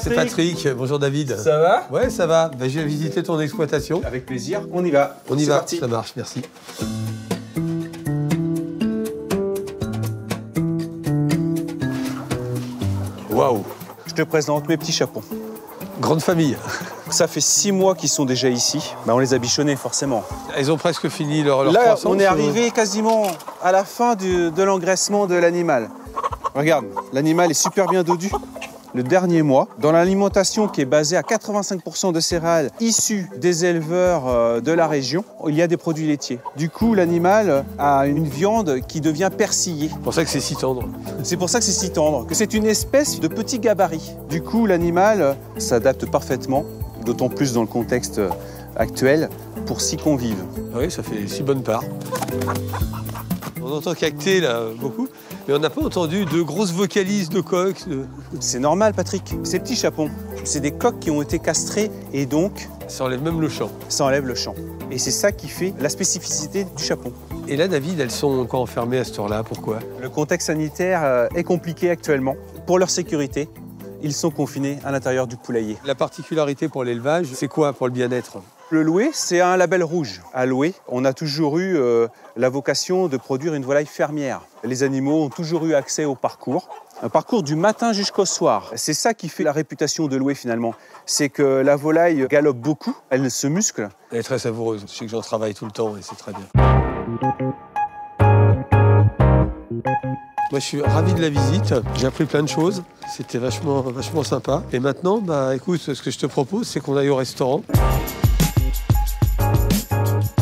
C'est Patrick. Bonjour David. Ça va? Ouais, ça va. Bah, je vais visiter ton exploitation. Avec plaisir, on y va. On y va, Parti. ça marche, merci. Waouh. Je te présente mes petits chapons. Grande famille. Ça fait 6 mois qu'ils sont déjà ici. On les a bichonnés forcément. Ils ont presque fini leur Là, croissance. on est arrivé quasiment à la fin de l'engraissement de l'animal. Regarde, l'animal est super bien dodu. Le dernier mois, dans l'alimentation qui est basée à 85% de céréales issues des éleveurs de la région, il y a des produits laitiers. Du coup, l'animal a une viande qui devient persillée. C'est pour ça que c'est si tendre. C'est pour ça que c'est si tendre, que c'est une espèce de petit gabarit. Du coup, l'animal s'adapte parfaitement, d'autant plus dans le contexte actuel, pour s'y convivre. Oui, ça fait 6 bonnes parts. On entend cacter là beaucoup, mais on n'a pas entendu de grosses vocalises de coqs. C'est normal, Patrick. Ces petits chapons, c'est des coqs qui ont été castrés et donc Ça enlève même le chant. ça enlève le chant. Et c'est ça qui fait la spécificité du chapon. Et là, David, elles sont encore enfermées à cette heure-là. Pourquoi? Le contexte sanitaire est compliqué actuellement. Pour leur sécurité, ils sont confinés à l'intérieur du poulailler. La particularité pour l'élevage, c'est quoi pour le bien-être? Le Loué, c'est un label rouge. À Loué, on a toujours eu la vocation de produire une volaille fermière. Les animaux ont toujours eu accès au parcours. Un parcours du matin jusqu'au soir. C'est ça qui fait la réputation de Loué finalement. C'est que la volaille galope beaucoup, elle se muscle. Elle est très savoureuse. Je sais que j'en travaille tout le temps et c'est très bien. Moi, je suis ravi de la visite. J'ai appris plein de choses. C'était vachement sympa. Et maintenant, bah, écoute, ce que je te propose, c'est qu'on aille au restaurant.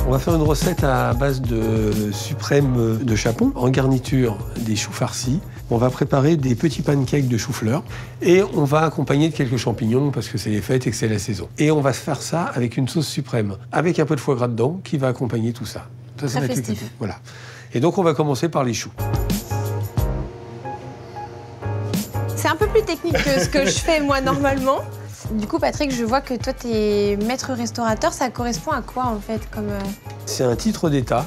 On va faire une recette à base de suprême de chapon, en garniture des choux farcis. On va préparer des petits pancakes de chou-fleur et on va accompagner de quelques champignons parce que c'est les fêtes et que c'est la saison. Et on va se faire ça avec une sauce suprême, avec un peu de foie gras dedans qui va accompagner tout ça. Ça Très va être festif. voilà. Et donc on va commencer par les choux. C'est un peu plus technique que ce que je fais moi normalement. Du coup, Patrick, je vois que toi, tu es maître restaurateur. Ça correspond à quoi, en fait, comme... C'est un titre d'État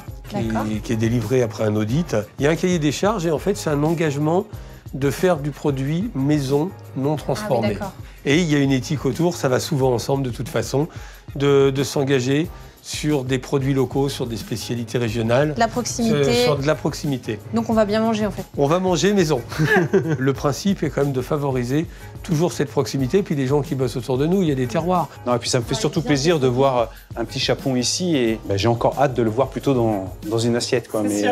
qui est délivré après un audit. Il y a un cahier des charges et en fait, c'est un engagement de faire du produit maison non transformé. Ah oui, d'accord. Et il y a une éthique autour, ça va souvent ensemble de toute façon, de s'engager sur des produits locaux, sur des spécialités régionales. De la proximité. Sur de la proximité. Donc, on va bien manger, en fait. On va manger maison. Le principe est quand même de favoriser toujours cette proximité. Puis les gens qui bossent autour de nous, il y a des terroirs. Non, et puis ça me fait surtout plaisir de voir un petit chapon ici et j'ai encore hâte de le voir plutôt dans une assiette, quoi. Mais,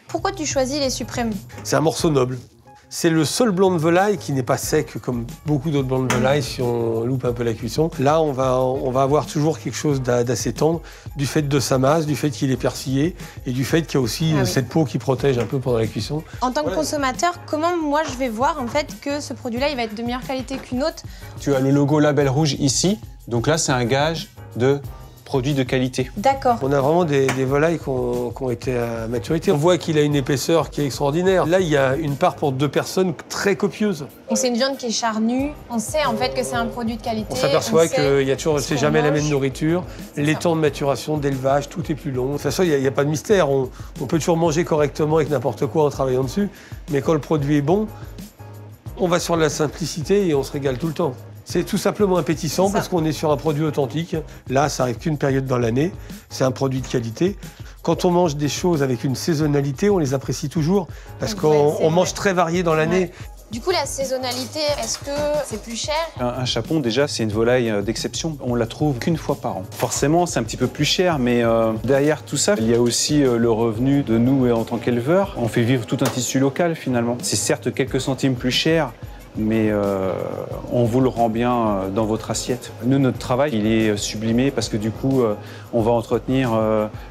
Pourquoi tu choisis les suprêmes? C'est un morceau noble. C'est le seul blanc de volaille qui n'est pas sec comme beaucoup d'autres blancs de volaille si on loupe un peu la cuisson. Là, on va avoir toujours quelque chose d'assez tendre du fait de sa masse, du fait qu'il est persillé et du fait qu'il y a aussi cette peau qui protège un peu pendant la cuisson. En tant que consommateur, comment moi je vais voir en fait que ce produit-là il va être de meilleure qualité qu'une autre? tu as le logo label rouge ici, donc là c'est un gage de produit de qualité. D'accord. On a vraiment des volailles qui ont été à maturité. On voit qu'il a une épaisseur qui est extraordinaire. Là, il y a une part pour 2 personnes très copieuse. Donc c'est une viande qui est charnue. On sait en fait que c'est un produit de qualité. On s'aperçoit qu'il y a toujours, ce c'est qu'on jamais la mange. même nourriture. Les temps de maturation, d'élevage, tout est plus long. De toute façon, il n'y a pas de mystère. On peut toujours manger correctement avec n'importe quoi en travaillant dessus. Mais quand le produit est bon, on va sur la simplicité et on se régale tout le temps. C'est tout simplement appétissant parce qu'on est sur un produit authentique. Là, ça n'arrive qu'une période dans l'année. C'est un produit de qualité. Quand on mange des choses avec une saisonnalité, on les apprécie toujours parce qu'on mange très varié dans l'année. Ouais. Du coup, la saisonnalité, est-ce que c'est plus cher? Un chapon, déjà, c'est une volaille d'exception. On la trouve qu'une fois par an. Forcément, c'est un petit peu plus cher, mais derrière tout ça, il y a aussi le revenu de nous en tant qu'éleveurs. On fait vivre tout un tissu local, finalement. C'est certes quelques centimes plus cher, mais on vous le rend bien dans votre assiette. Nous, notre travail, il est sublimé parce que du coup, on va entretenir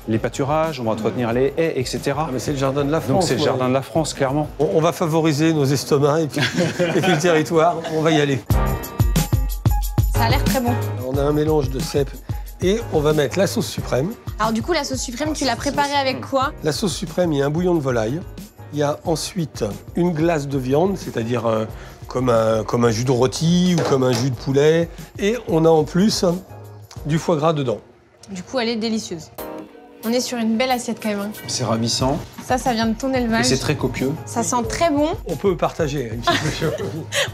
les pâturages, on va entretenir les haies, etc. Ah, mais c'est le jardin de la France. Donc c'est le jardin de la France, clairement. On va favoriser nos estomacs et puis, et puis le territoire. On va y aller. Ça a l'air très bon. On a un mélange de cèpe et on va mettre la sauce suprême. Alors du coup, la sauce suprême, tu l'as préparée avec quoi? La sauce suprême, il y a un bouillon de volaille. Il y a ensuite une glace de viande, c'est-à-dire comme un jus de rôti ou comme un jus de poulet. Et on a en plus du foie gras dedans. Du coup, elle est délicieuse. On est sur une belle assiette quand même. Hein. C'est ravissant. Ça vient de ton Et élevage. c'est très copieux. Ça sent très bon. On peut partager une petite chose.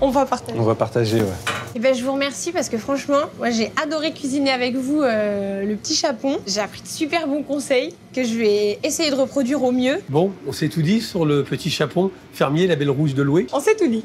On va partager. On va partager, ouais. Et ben, je vous remercie parce que franchement, moi j'ai adoré cuisiner avec vous le petit chapon. J'ai appris de super bons conseils que je vais essayer de reproduire au mieux. Bon, on s'est tout dit sur le petit chapon fermier, la Belle Rouge de Loué. On s'est tout dit.